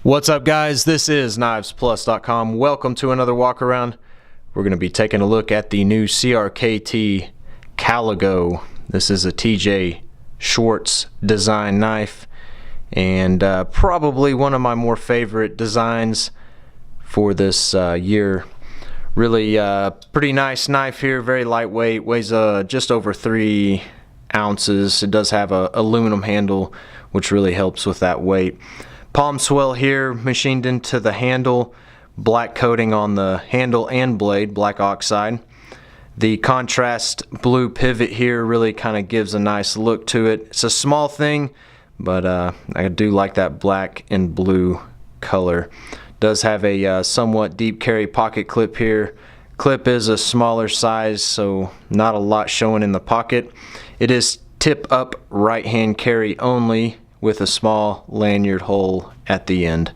What's up, guys? This is knifesplus.com. Welcome to another walk around. We're going to be taking a look at the new CRKT Caligo. This is a TJ Schwarz design knife, and probably one of my more favorite designs for this year. Really pretty nice knife here, very lightweight, weighs just over 3 ounces. It does have a aluminum handle, which really helps with that weight. Palm swell here, machined into the handle, black coating on the handle and blade, black oxide. The contrast blue pivot here really kind of gives a nice look to it. It's a small thing, but I do like that black and blue color. Does have a somewhat deep carry pocket clip here. Clip is a smaller size, so not a lot showing in the pocket. It is tip up right hand carry only, with a small lanyard hole at the end.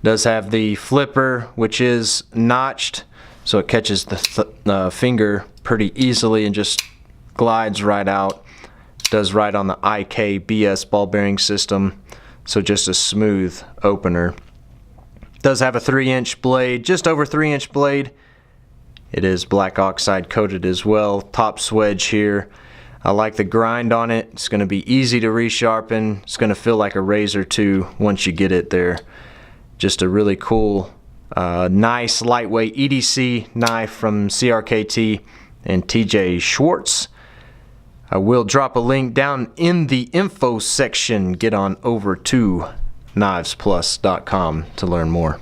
Does have the flipper, which is notched, so it catches the finger pretty easily and just glides right out. Does ride on the IKBS ball bearing system, so just a smooth opener. Does have a 3-inch blade, just over 3-inch blade. It is black oxide coated as well. Top swedge here. I like the grind on it. It's going to be easy to resharpen. It's going to feel like a razor too once you get it there. Just a really cool, nice, lightweight EDC knife from CRKT and TJ Schwarz. I will drop a link down in the info section. Get on over to knifesplus.com to learn more.